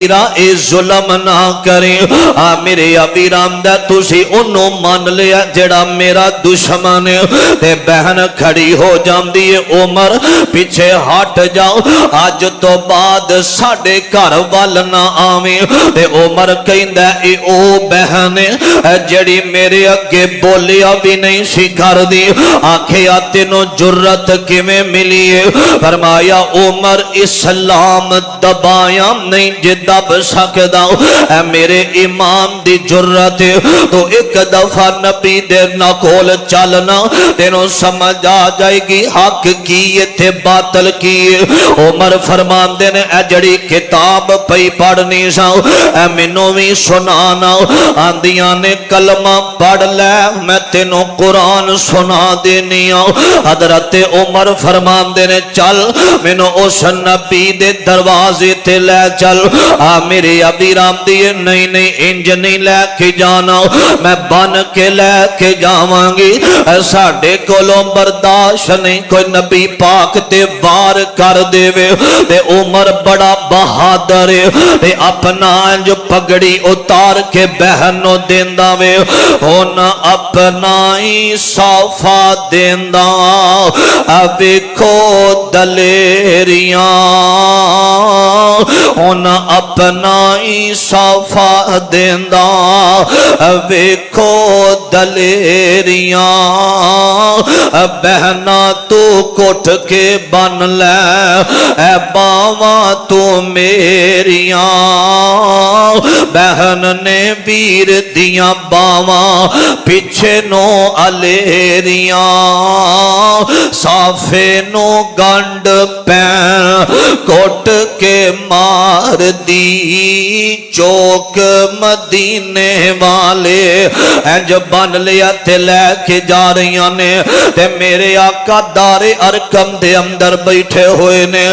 اے ظلم نہ کریں میرے ابیرام دا تسی انہوں مان لیا جڑا میرا دشمن تے بہن کھڑی ہو جاندی ہے عمر پیچھے ہٹ جاؤ آج تو بعد ساڑے گھر وال نہ آویں تے عمر کہندا اے او بہن جڑی میرے اگے بولیا بھی نہیں سی کر دی آکھیا تینوں جرت کیویں ملی ہے فرمایا عمر اسلام دبایا نہیں جد دب سکدا اے میرے امام دی جرت تو ایک دفعہ نبی دے نکول چلنا تینوں سمجھ آ جائے گی حق کیے تھے باطل کیے عمر فرمان دینے اے جڑی کتاب پئی پڑھنی ساؤ اے منوں بھی سنانا آندیاں نے کلمہ پڑھ لے میں تینوں قرآن سنا دینی آؤ حضرت عمر فرمان دینے چل منوں اس نبی دے دروازے تے لے چل میرے ابیرام دیئے نہیں انج نہیں لے کے جانا میں بن کے لے کے جاواں گی ساڑھے کولوں برداشت نہیں کوئی نبی پاک تے وار کر دے وے تے عمر بڑا بہادر تے اپنا جو پگڑی اتار کے بہنوں دیندہ وے ہونا اپنا ہی صافہ دیندہ ابھی کو دلیریاں ہونا اپنا ہی صافہ دیندہ ویکھو دلیریاں بہنا تو کٹ کے بن لے اے باواں تو میریاں بہن نے ویر دیاں باواں پیچھے نو الیریاں صافے نو گنڈ پین کٹ کے مار دی چوک مدینے والے انج بن لیا تے لے کے جا رہی نے تے میرے آقا دار ارکم دے اندر بیٹھے ہوئے نے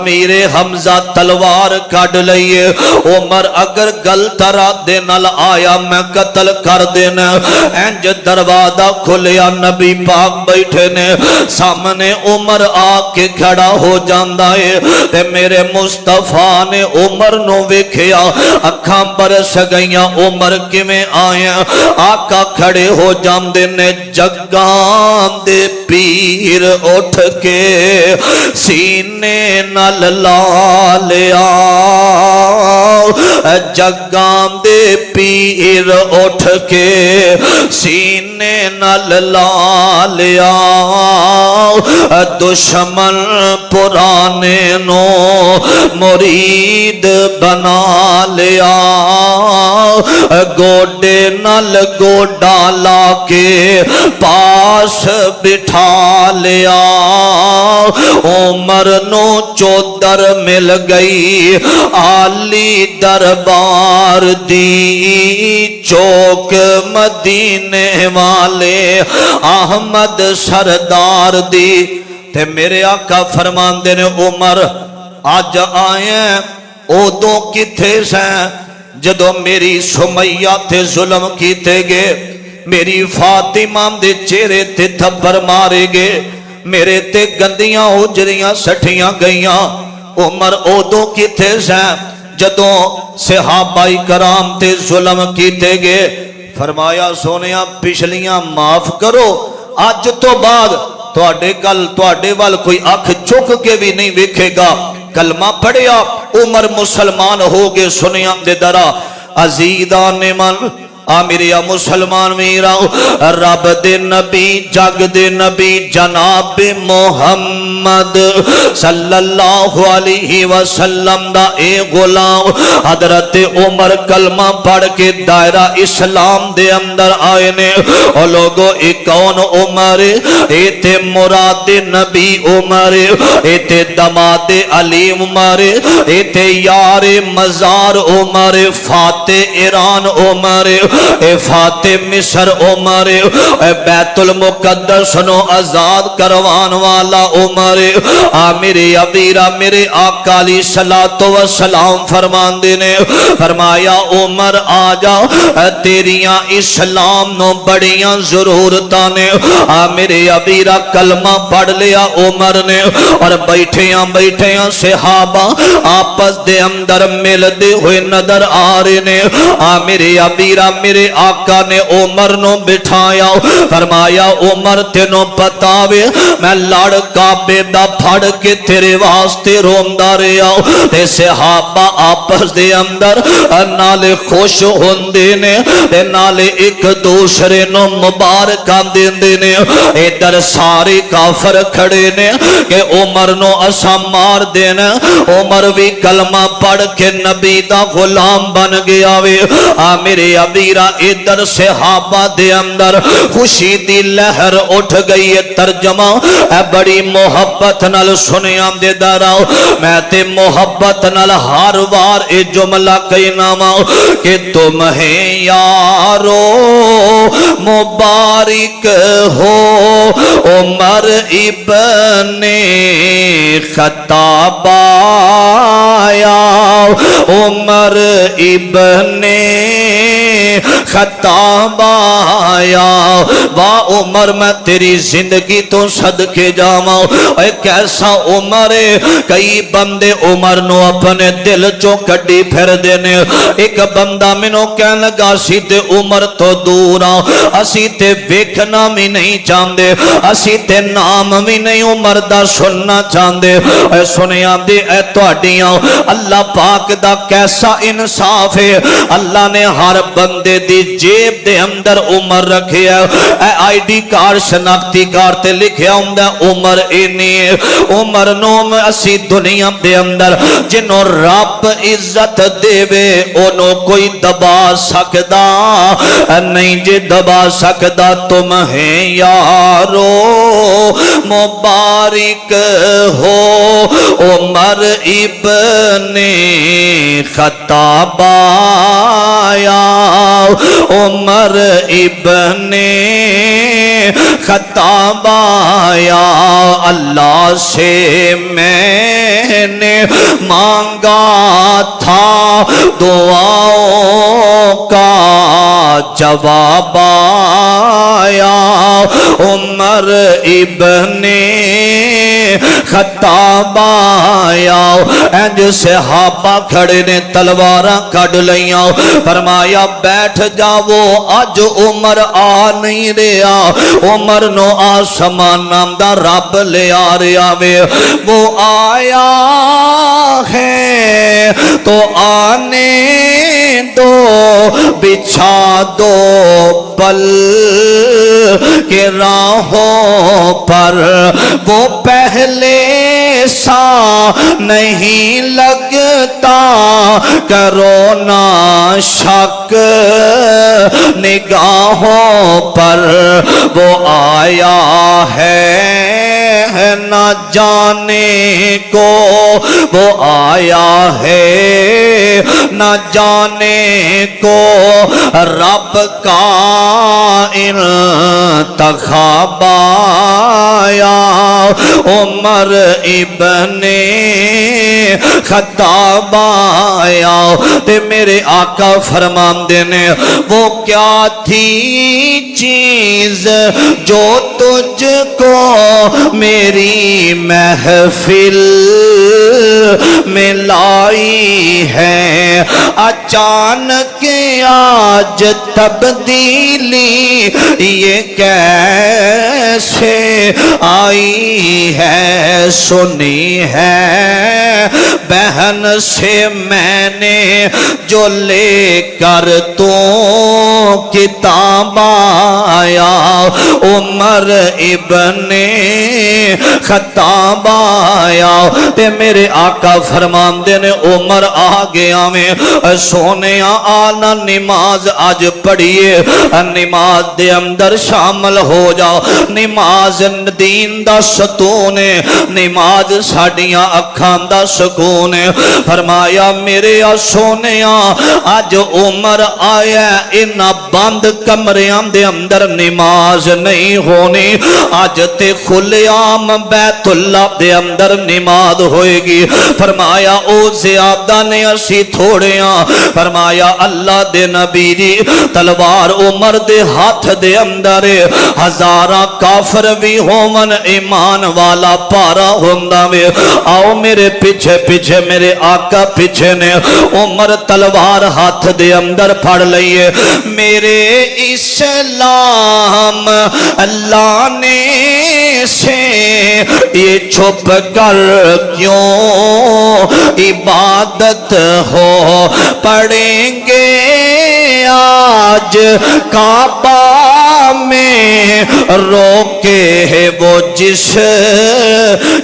میرے حمزہ تلوار کڑ لئیے عمر اگر غلط ارادے نال آیا میں قتل کر دینا انج دروازہ کھلیا نبی پاک بیٹھے نے سامنے عمر آ کے کھڑا ہو جاندا ہے تے میرے مصطفیٰ نے عمر نو ویکھیا اکھاں برس گئیاں عمر کیویں آیا آقا کھڑے ہو جاندے نے جگاں دے پیر اٹھ کے سینے نال لا لیا جگاں دے پیر اٹھ کے سینے نال لا لیا دشمن پرانے نو مرید بنا لیا گوڑے نل گوڑا لا کے پاس بٹھا لیا عمر نو چودر مل گئی عالی دربار دی چوک مدینے والے احمد سردار دی تے میرے آقا فرمان دے نے عمر آج آئے اودوں کتھے سیں جدو میری سمیہ تے ظلم کیتے گے میری فاطمہ دے چہرے تے تھپڑ مارے گے میرے تے گندیاں اجریاں سٹھیاں گئیاں عمر اودوں کتھے سیں جدو صحابہ کرام تے ظلم کیتے گے فرمایا سونیاں پچھلیاں معاف کرو آج تو بعد تواڈے وال کوئی آنکھ چک کے بھی نہیں ویکھے گا کلمہ پڑھیا عمر مسلمان ہو گے سنیا دے درا عزیزان من میریا مسلمان میرا رب دے نبی جگ دے نبی جناب محمد صلی اللہ علیہ وسلم دا اے غلام حضرت عمر کلمہ پڑھ کے دائرہ اسلام دے اندر آئے نے اور لوگو ایک کون عمر اے تے مراد نبی عمر اے تے دماد علی عمر اے تے یار مزار عمر فاتح ایران عمر اے فاتح مصر عمر اے بیت المقدس نو آزاد کروان والا عمر میرے ابیرا میرے آقا علیہ الصلوۃ والسلام فرماندے نے فرمایا عمر آ جا تیریاں اسلام نو بڑیاں ضرورتاں نے میرے ابیرا کلمہ پڑھ لیا عمر نے اور بیٹھیاں بیٹھیاں صحابہ آپس دے اندر ملدے ہوئے نظر آ رہے نے میرے ابیرا میرے آقا نے عمر نو بٹھایا فرمایا عمر تینوں پتا وے میں لڑ کعبے دا پھڑ کے تیرے واسطے روندہ رہا تے صحابہ آپس دے اندر نالے خوش ہوندے نے تے نالے ایک دوسرے نو مبارکاں دیندے نے ادھر سارے کافر کھڑے نے کہ عمر نو اسا مار دینا عمر بھی کلمہ پڑھ کے نبی دا غلام بن گیا وے میرے ابیرا ادھر صحابہ دے اندر خوشی دی لہر اٹھ گئی ہے ترجمہ بڑی محبت نال سنیاں دے داراؤ میں تے محبت نال ہر وار اے جملہ کہنا ماؤ کہ تمہیں یارو مبارک ہو عمر ابن خطاب آیا عمر ابن خطاب آیا واہ عمر میں تیری زندگی تو صدقے جاواں اے کیسا عمر ہے کئی بندے عمر نو اپنے دل چوں کڈی پھر دینے ایک بندہ مینوں کہن لگا سی تے عمر تو دور اسی تے ویکھنا بھی نہیں چاہندے اسی تے نام بھی نہیں عمر دا سننا چاہندے اے سنیاں دے اے تہاڈیاں اللہ پاک دا کیسا انصاف ہے اللہ نے ہر بندے دی جیب دے اندر عمر رکھیا اے آئی ڈی کارڈ شناختی کارڈ تے لکھیا ہوندا عمر اینی عمر نو اسی دنیا دے اندر جنوں رب عزت دے وے اونوں کوئی دبا سکدا نہیں جے دبا سکدا تمہیں یارو مبارک ہو عمر ابن خطاب آیا عمر ابن خطاب آیا اللہ سے میں نے مانگا تھا دعاؤں کا جواب آیا عمر ابن خطاب آیا انج صحابہ کھڑے نے تلواراں کڈ لیاں فرمایا بیٹھ جاؤ اج عمر آ نہیں رہا عمر نو آسمان نام دا رب لے آ رہا وے وہ آیا ہے تو آنے دو بچھا دو پل کے راہوں پر وہ پہلے سا نہیں لگتا کرو نا شک نگاہوں پر وہ آیا ہے نہ جانے کو وہ آیا ہے نہ جانے کو رب کا انتخاب آیا عمر ابن خطاب آیا تے میرے آقا فرماندے نے وہ کیا تھی چیز جو تجھ کو میری محفل میں لائی ہے اچانک آج تبدیلی یہ کیسے آئی ہے سنی ہے بہن سے میں نے جو لے کر تو کتاب آیا عمر ابن خطاب آیا تے میرے آقا فرماندے نے عمر آ گیا میں سونے آنا نماز آج پڑھیے نماز دے اندر شامل ہو جاؤ نماز دین دا ستون ہے نماز ساڈیاں اکھاں دا سکون ہے فرمایا میرے سونے آج عمر آیا انہا بند کمریاں دے اندر نماز نہیں ہونی آج تے کھلے عام بیت اللہ دے اندر نماز ہوئے گی فرمایا او زیادہ نے اسی تھوڑے فرمایا اللہ دے نبی دی تلوار عمر دے ہاتھ دے اندر ہزاراں کافر بھی ہومن ایمان والا پارا ہوندہ میں آؤ میرے پیچھے پیچھے میرے آقا پیچھے نے عمر تلوار ہاتھ دے اندر پھڑ لئیے میرے اسلام لانے سے یہ چھپ کر کیوں عبادت ہو پڑھیں گے آج کعبہ میں روکے وہ جس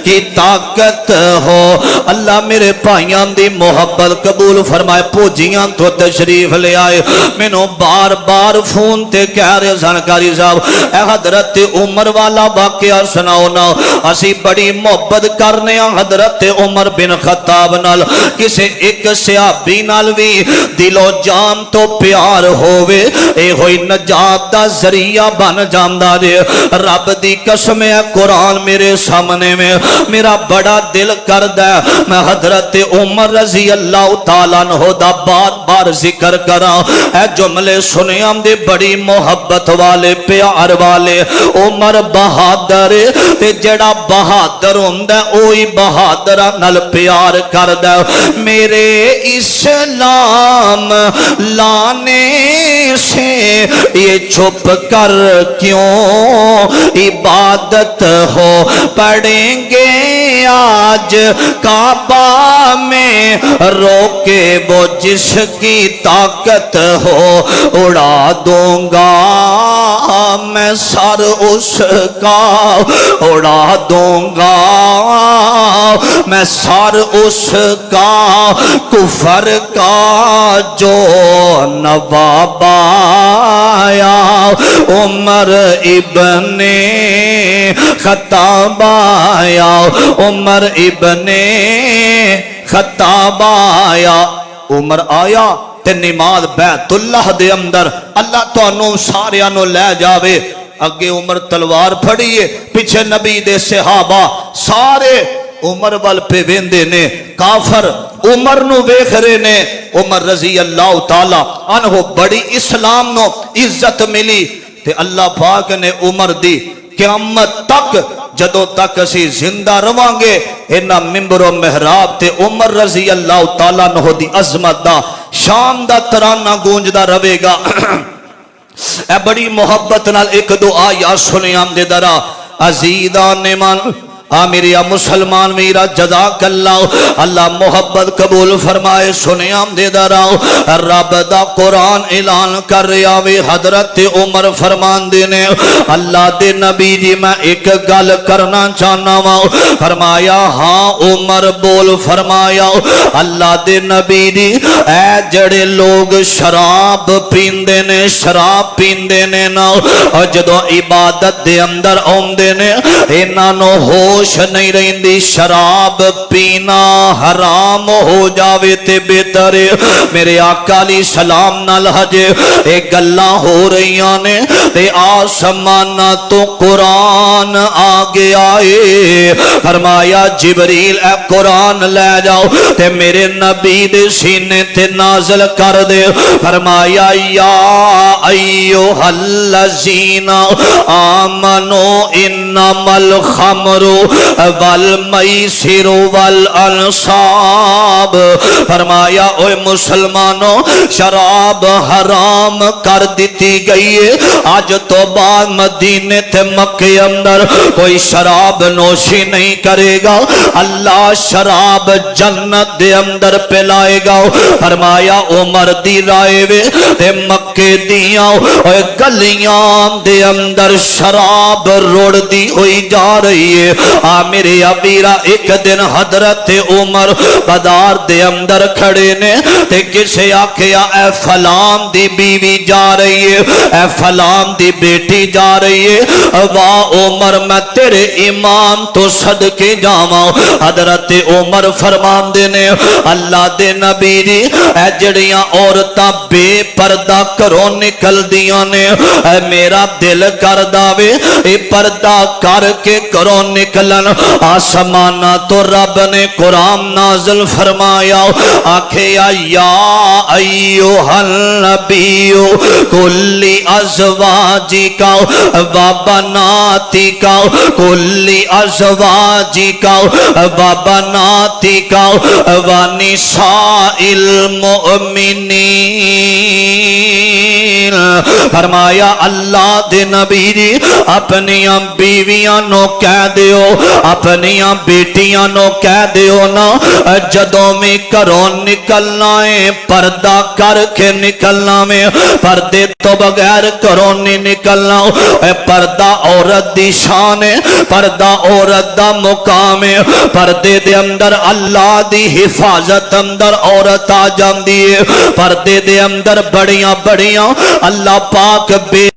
کی طاقت ہو اللہ میرے بھائیاں دی محبت قبول فرمائے پوجیاں تو تشریف لے آئے مینوں بار بار فون تے کہہ رہے زنکاری صاحب اے حضرت عمر والا واقعہ سناؤ نا اسی بڑی محبت کرنے حضرت عمر بن خطاب نال کسے ایک صحابی نال بھی دل و جان تو پیار ہووے اے ہوئی نجات دا ذریعہ بن جاندہ دے رب دی قسم ہے قرآن میرے سامنے میں میرا بڑا دل کردہ میں حضرت عمر رضی اللہ تعالیٰ عنہ دا بار بار ذکر کرا اے جملے سنے ہم دے بڑی محبت والے پیار والے عمر بہادر تے جڑا بہادر ہوندہ اوہی بہادرہ نل پیار کردہ میرے اسلام لانے سے یہ چھپ کر کیوں عبادت ہو پڑھیں گے آج کعبہ میں روکے وہ جس کی طاقت ہو اڑا دوں گا میں سر اس کا اڑا دوں گا میں سر اس کا کفر کا جو نواب آیا عمر ابن خطاب آیا عمر ابن خطاب آیا عمر آیا تے نماز بیت اللہ دے اندر اللہ تو انہوں ساریاں نو لے جاوے اگے عمر تلوار پھڑیے پیچھے نبی دے صحابہ سارے عمر وال پہ ویندے نے کافر عمر نو ویکھ رہے نے عمر رضی اللہ تعالی عنہ بڑی اسلام نو عزت ملی تے اللہ پاک نے عمر دی قیامت تک جدوں تک اسی زندہ رواں گے انہاں ممبر و محراب تے عمر رضی اللہ تعالی عنہ دی عظمت دا شان دا ترانہ گونجدا رہے گا اے بڑی محبت نال ایک دو آیات سنیاں دے درا عزیزان من میرا مسلمان میرا جزاک اللہ اللہ محبت قبول فرمائے سنیاں دے دراؤ رب دا قرآن اعلان کر رہا وے حضرت عمر فرمان دینے اللہ دے نبی جی میں ایک گل کرنا چاہنا ہوں فرمایا ہاں عمر بول فرمایا اللہ دے نبی جی اے جڑے لوگ شراب پیندے نے شراب پیندے نے نا اور جدو عبادت دے اندر آمدے نے انہاں نو ہوش نہیں رہندی شراب پینا حرام ہو جاوے تے بہتر میرے آقا علیہ السلام نال ہجے ایک گلاں ہو رہیاں نے تے آسمان تو قرآن آگے آئے فرمایا جبریل اے قرآن لے جاؤ تے میرے نبی دے سینے تے نازل کر دے فرمایا یا ایوہ الذین آمنوا انما الخمر والمیسر والانصاب، فرمایا اوے مسلمانوں شراب حرام کر دیتی گئی ہے، آج تو بعد مدینے تے مکے اندر کوئی شراب نوشی نہیں کرے گا، اللہ شراب جنت دے اندر پلائے گا۔ فرمایا عمر دی رائے وے تے مکے دیاں اوے گلیاں دے اندر شراب روڑ دی ہوئی جا رہی ہے۔ میرے ابیرا ایک دن حضرت عمر بازار دے اندر کھڑے نے تے کسے آکھیا اے فلان دی بیوی جا رہی ہے، اے فلان دی بیٹی جا رہی ہے، واہ عمر میں تیرے ایمان تو صدقے جاواں۔ حضرت عمر فرمان دینے اللہ دے نبی دی اے جڑیاں عورتاں بے پردہ کروں نکل دیاں نے، اے میرا دل کر داوے اے پردہ کر کے کروں نکلن۔ آسمانہ تو رب نے قرآن نازل فرمایا، آکھیا یا ایوہ النبی کلی ازواجکا و بناتکا کلی ازواجکا و بناتکا و نساء المؤمنین۔ فرمایا اللہ دے نبی دی اپنیاں بیویاں نو کہہ دیو، اپنیاں بیٹیاں نو کہہ دیو نا جدوں میں کروں نکلنا ہے پردہ کر کے نکلنا میں، پردے تو بغیر کروں نہیں نکلنا۔ پردہ عورت دی شان ہے، پردہ عورت دا مقام ہے، پردے دے اندر اللہ دی حفاظت اندر عورت آ جاندی ہے، پردے دے اندر بڑیاں بڑیاں اللہ پاک بے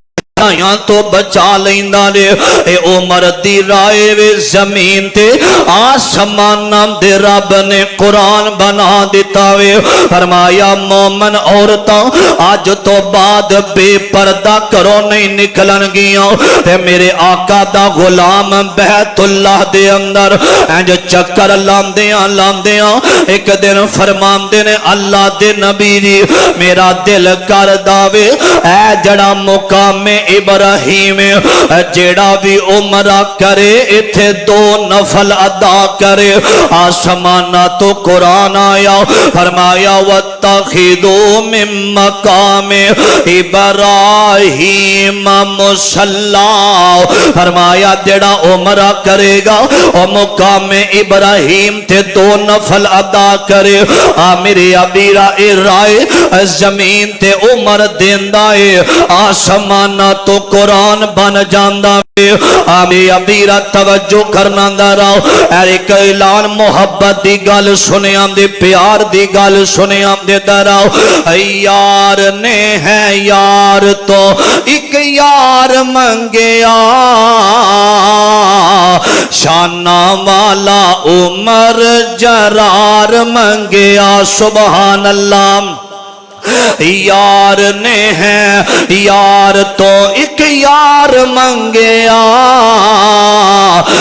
یہاں تو بچا لیندہ لے۔ اے عمر دی رائے وے زمین تے آسمان دے رب نے قرآن بنا دیتا وے۔ فرمایا مومن عورتاں آج تو بعد بے پردہ کرو نہیں نکلن گیاں، تے میرے آقا دا غلام بیت اللہ دے اندر اینج چکر لاندیاں ایک دن فرمان دینے اللہ دے نبی دی میرا دل کر داوے اے جڑا مقام ابراہیم جیڑا بھی عمرہ کرے اتھے 2 نفل ادا کرے۔ آسمانہ تو قرآن آیا، فرمایا وَاتَّخِذُوا مِن مَّقَامِ ابراہیم مُصَلَّى، فرمایا جیڑا عمرہ کرے گا اور مقام ابراہیم تے 2 نفل ادا کرے۔ میرے ابیرا رائے زمین تے عمر دیندائے، آسمانہ تو قرآن بن جاندہ میں۔ آمی ابیرہ توجہ کرنا داراؤ، ایک اعلان محبت دی گل سنے ہم دے، پیار دی گل سنے ہم دے داراؤ۔ یار نے ہے یار تو ایک یار منگیا، شانہ والا عمر جرار منگیا۔ سبحان اللہ۔ یار نے ہے یار تو ایک یار منگیا،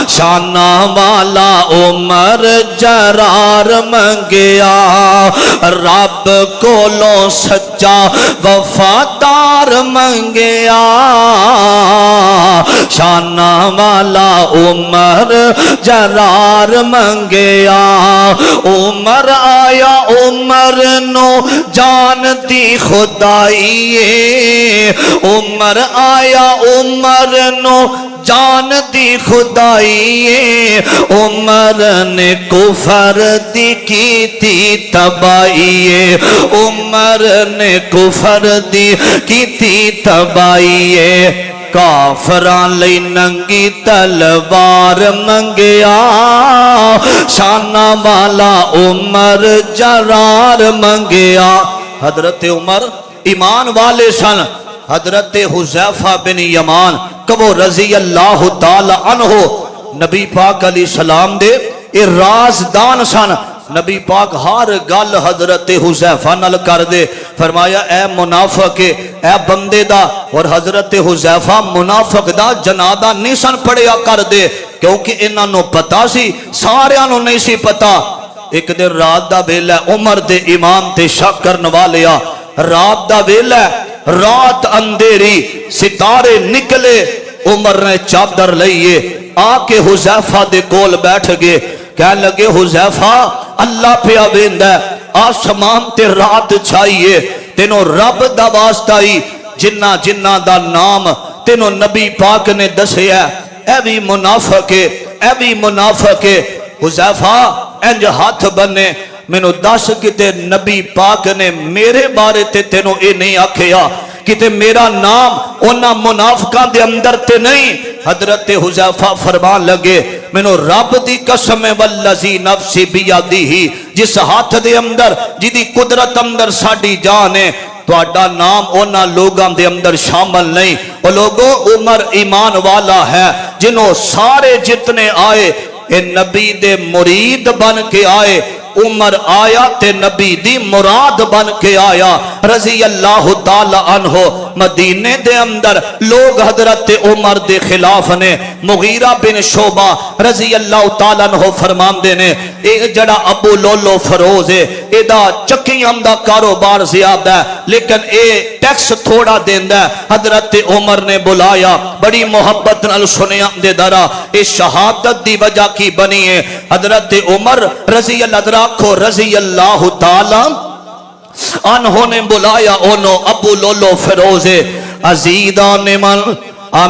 شانہ والا عمر جرار منگیا۔ رب کولو سچا وفادار منگیا، شانہ والا عمر جرار منگیا۔ عمر آیا عمر نو جان دی خدائیے، عمر آیا عمر نو جان دی خدائیے، عمر نے کفر دی کیتی تبائیے، عمر نے کفر دی کیتی تبائیے۔ کافران لئی ننگی تلوار منگیا، شانہ والا عمر جرار منگیا۔ حضرت عمر ایمان والے سن، حضرت حذیفہ بن یمان کبو رضی اللہ تعالی عنہ نبی پاک علیہ السلام دے رازدان سن۔ نبی پاک ہر گل حضرت حذیفہ نال کر دے، فرمایا اے منافق اے بندے دا، اور حضرت حذیفہ منافق دا جنازہ نہیں سن پڑھیا کر دے، کیونکہ انہاں نو پتا سی، ساریاں نو نہیں سی پتا۔ ایک دن رات دا ویلا عمر دے ایمان تے شک کرن والیا، رات دا ویلا، رات اندھیری، ستارے نکلے، عمر نے چادر لئیے آ کے حذیفہ دے کول بیٹھ گئے کہنے لگے حذیفہ اللہ پہ آویندہ آسمان تے رات چھائیے تینوں رب دا واسطہ ہی جنہ جنہ دا نام تینوں نبی پاک نے دسیا اے بھی منافق ہے اے بھی منافق ہے حذیفہ انج ہاتھ بنے مینوں دس کتے نبی پاک نے میرے بارے تے تینوں اے نہیں آکھیا کتے میرا نام انہاں منافقاں دے اندر تے نہیں حضرت حذیفہ فرمان لگے مینوں رب دی قسم والذی نفسی بیدیہ جس ہاتھ دے اندر جدی قدرت اندر ساڈی جان ہے تہاڈا نام انہاں لوگاں دے اندر شامل نہیں او لوگوں عمر ایمان والا ہے جنہوں سارے جتنے آئے اے نبی دے مرید بن کے آئے عمر آیا تے نبی دی مراد بن کے آیا رضی اللہ تعالی عنہ مدینے دے اندر لوگ حضرت عمر دے خلاف نے مغیرہ بن شعبہ رضی اللہ تعالی عنہ فرمان دینے اے جڑا ابو لولو فروز ہے اے دا چکیاں دا کاروبار زیادہ ہے لیکن اے ٹیکس تھوڑا دیندہ ہے حضرت عمر نے بلایا بڑی محبت نال سنیا دے درہ اے شہادت دی وجہ کی بنی ہے حضرت عمر رضی اللہ کو رضی اللہ تعالی انہوں نے بلایا انہوں ابو لولو فروز عزیزان من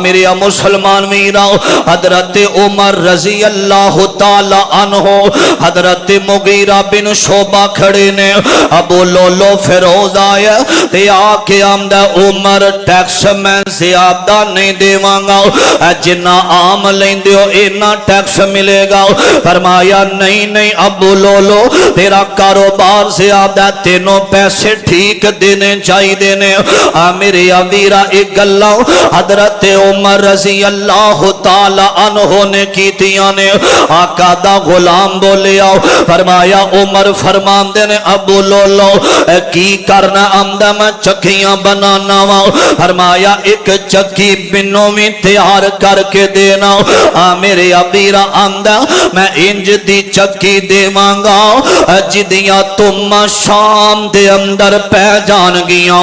میرے مسلمان میراؤ حضرت عمر رضی اللہ تعالی عنہ حضرت مغیرہ بن شعبہ کھڑے نے ابو لولو فیروز آیا تے آکے آمدہ عمر ٹیکس میں زیادہ نہیں دیوانگا جنہ عام لیندے ہو اینا ٹیکس ملے گا فرمایا نہیں ابو لولو تیرا کاروبار زیادہ تینوں پیسے ٹھیک دینے چاہی دینے میرے عبیرہ ایک گلہ حضرت عمر رضی اللہ تعالی عنہ نے کیتیاں نے آقا دا غلام بولے آؤ فرمایا عمر فرمان دینے ابو لولو کی کرنا آمدہ میں چکیاں بنانا واؤ فرمایا ایک چکی بنوں میں تیار کر کے دینا میرے عبیرہ آمدہ میں انج دی چکی دے مانگا جدیاں تم شام دے اندر پہ جان گیاں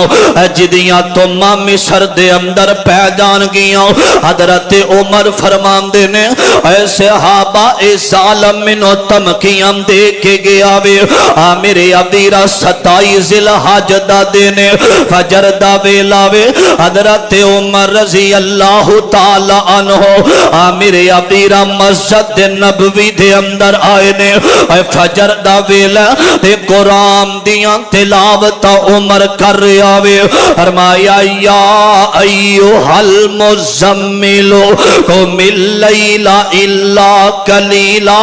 جدیاں تم مصر دے اندر پہ جان گیاں حضرت عمر فرمان دینے اے صحابہ اے ظالم منو تمکیاں دے کے گیا وے میرے عبیرہ 27 ذوالحج دا دینے فجر دا ویلا وے حضرت عمر رضی اللہ تعالی عنہ میرے عبیرہ مسجد نبوی دے اندر آئے نے اے فجر دا ویلا تے قرآن دیاں تلاوتا عمر کر رہا وے فرمایا یا ایوہ المزملو قم اللیل الا قلیلا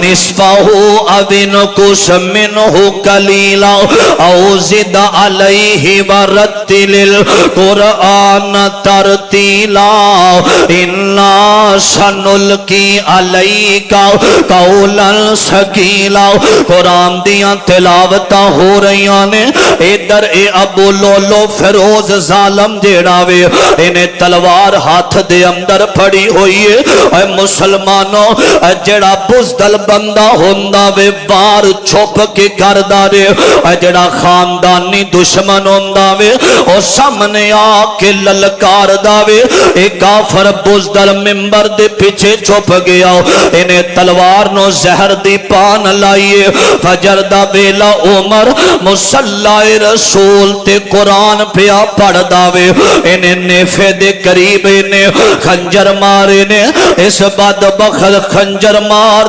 نصفہو او انقص منہ قلیلا او زد علیہ ورتل القرآن ترتیلا انا سنلقی علیکا قولا ثقیلا قرآن دیاں تلاوتاں ہو رہیاں نے ادھر اے ابو لولو فیروز ظالم جیڑاوے انہیں تلوار ہاتھ دے اندر پڑی ہوئی ہے اے مسلمانوں جڑا بزدل بندہ ہوندہ وے وار چھوپ کے کردہ رے جڑا خاندانی دشمن ہوندہ وے او سامنے آکے للکار داوے اے کافر بزدل ممبر دے پیچھے چھوپ گیا انہیں تلوار نو زہر دی پان لائیے فجر دا بیلا عمر مصلی رسول تے قرآن پیا پڑھ داوے انہیں نیفے دے قریب انہیں خنجر مارے نے اس بعد بخل خنجر مار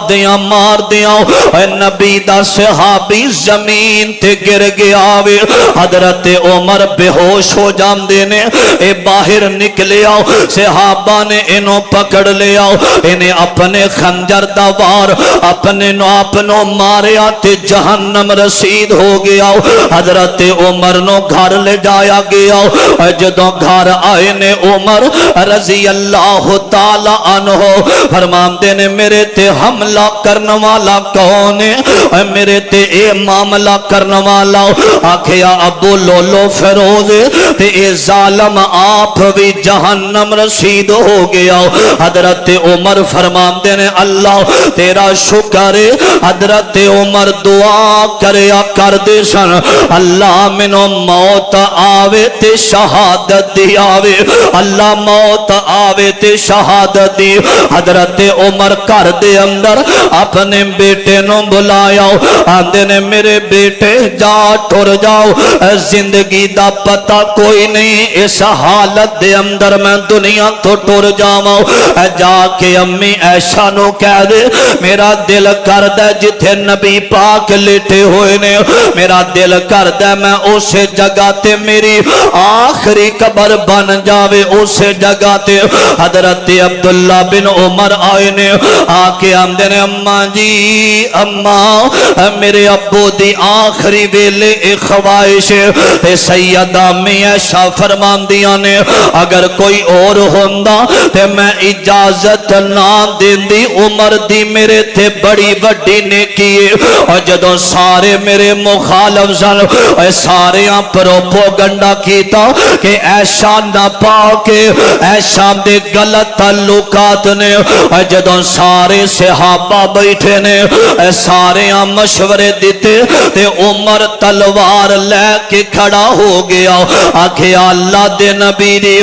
دیا اے نبی دا صحابی زمین تے گر گیا وے حضرت عمر بے ہوش ہو جام دینے اے باہر نکلے آؤ صحابہ نے انہوں پکڑ لے آؤ انہیں اپنے خنجر دوار اپنے نو اپنوں مارے آتے جہنم رسید ہو گیا حضرت عمر نو گھر لے جایا گیا جدوں گھر آئے نے عمر رضی اللہ تعالی عنہ فرمان دینے میرے تے حملہ کرنے والا کون ہے میرے تے اے معاملہ کرنے والا آکھیا ابو لولو فیروز تے اے ظالم آپ بھی جہنم رسید ہو گیا حضرت عمر فرمان دینے اللہ تیرا شکر حضرت عمر دعا کریا کر دے سن اللہ منو موت آوے تے شہادت دی آوے اللہ موت آوے تے شہادت دی حضرت عمر گھر دے اندر اپنے بیٹے نو بلایا آندے نے میرے بیٹے جا ٹر جاؤ زندگی دا پتہ کوئی نہیں اس حالت دے اندر میں دنیا تو ٹر جاواں جا کے امی عائشہ نو کہہ دے میرا دل کردا جتھے نبی پاک لیٹے ہوئے نے میرا دل کردا میں اس جگہ تے میری آخری قبر بن جاوے اس جگہ تے حضرت عبداللہ بن عمر آئے نے آکے آمدے نے اماں جی اماں میرے ابو دی آخری ویلے ایک خواہش تے سیدہ امی عائشہ فرماندیاں نے اگر کوئی اور ہوندا تے میں اجازت نہ دیندی عمر دی میرے تے بڑی وڈی نیکی ہے اور جدوں سارے میرے مخالف سن سارے پروپوگنڈا کیتا کہ ایشا نہ پاکے ایشا دے غلط تعلقات نے جدوں سارے صحابہ بیٹھے نے سارے مشورے دیتے تے عمر تلوار لے کے کھڑا ہو گیا آکھے اللہ دے نبی دی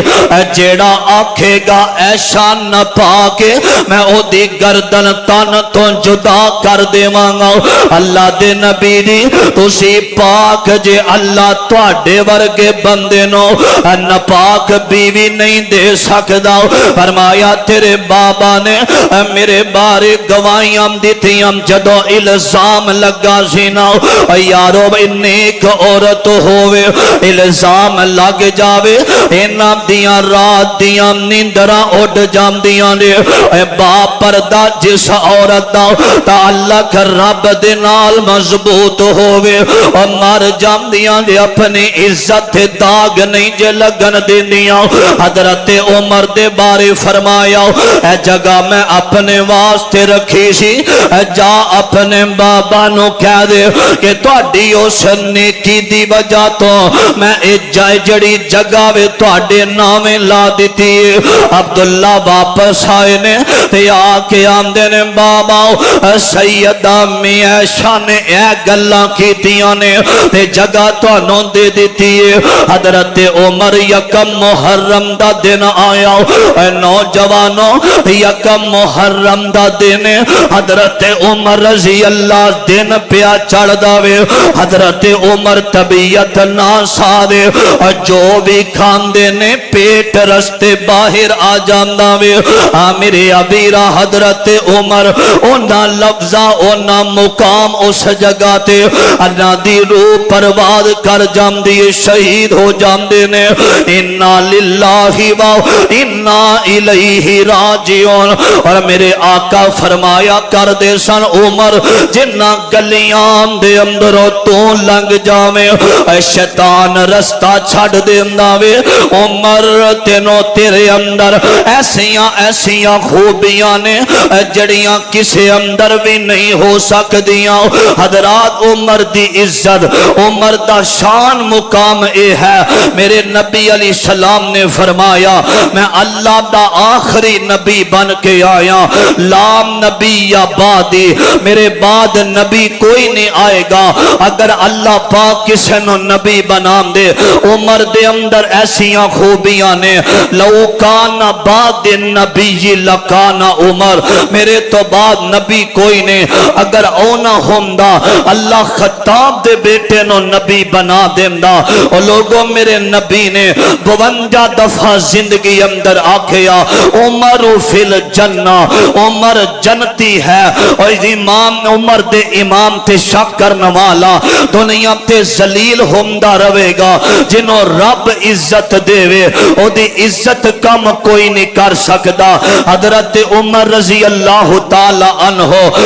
جیڑا آکھے گا ایشا نہ پاکے میں او دی گردن تن تو جدا کر دے مانگا اللہ دے نبی دی تسی پاک جے اللہ تواڈے ورگے بندے نو ناپاک بیوی نہیں دے سکدا فرمایا تیرے بابا نے میرے بارے گواہیاں دتیاں جدوں الزام لگا سی نا یارو نیک عورت ہووے الزام لگ جاوے انہاں دیاں رات دیاں نیندراں اڈ جاندیاں نے با پردہ جس عورت دا تعلق رب دے نال مضبوط ہووے اور مر جاندیاں دے اپنی عزت داغ نہیں جے لگن دیندیاں حضرت عمر دے بارے فرمایا اے جگہ میں اپنے واسطے رکھی سی جا اپنے بابا نو کہہ دے کہ تواڈی اس نیکی دی وجہ تو میں جڑی جگہ وے تواڈے نامے لا دتی عبداللہ واپس آئے نے تے آ کے آندے نے بابا سیدہ امی عائشہ نے اے گلاں کیتیاں نے تے جگہ تانوں دے دتی ہے حضرت عمر یکم محرم دا دن آیا اے نوجوانوں یکم محرم دا دن حضرت عمر رضی اللہ دن پیا چڑھ داوے حضرت عمر طبیعت نہ سادے جو بھی کھاندے نے پیٹ رستے باہر آ جاندا وے میرے ابیرا حضرت عمر اونا لفظہ اونا مقام اس جگہ تے اللہ دی روح پرواز کر جاندی شہید ہو جاندے نے انا للہ و انا الیہ راجعون اور میرے آقا فرمایا کر دے سن عمر جنہ گلیاں دے اندروں تو لنگ جاویں شیطان رستہ چھڑ دیندا وے عمر تینوں تیرے اندر ایسیاں خوبیاں نے جڑیاں کسے اندر بھی نہیں ہو سکدیاں حضرات عمر دی عزت عمر دا شان مقام اے ہے میرے نبی علیہ السلام نے فرمایا میں اللہ دا آخری نبی بن کے آیا لام نبی یا بعدی میرے بعد نبی کوئی نہیں آئے گا اگر اللہ پاک کسے نو نبی بنا دے عمر دے اندر ایسیاں خوبیاں نے لو کان بعد نبی لکان عمر میرے تو بعد نبی کوئی نہیں اگر اونا ہوندا اللہ خطاب دے بیٹے نو نبی بنا دیندا اور لوگوں میرے نبی نے 52 دفعہ زندگی اندر آکھیا عمر فی الجنہ عمر جنتی ہے اور امام عمر دے امام تے شک کرنے والا دنیا تے ذلیل ہوندا رہے گا جنوں رب عزت دے وے او دی عزت کم کوئی نہیں کر سکدا حضرت عمر رضی اللہ تعالی عنہ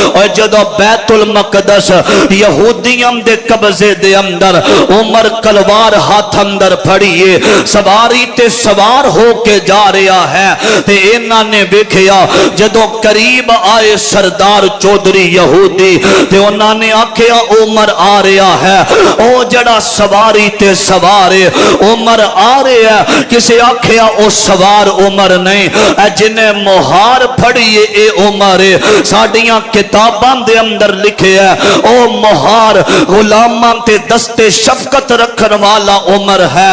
اور جدو بیت المقدس یہودیاں دے قبضے دے اندر عمر کلوار ہاتھ اندر پھڑیے سواری تے سوار ہو کے جا رہا ہے تے انہاں نے ویکھیا جدو قریب آئے سردار چودھری یہودی تے انہاں نے آکھیا عمر آ رہا ہے او جڑا سواری تے سوارے عمر آ رہا ہے کسے آکھیا او سوار عمر نہیں جنہیں مہار پھڑیے اے عمر ساڑیاں کتاباں دے اندر لکھے ہے او مہار غلاماں تے دستے شفقت رکھن والا عمر ہے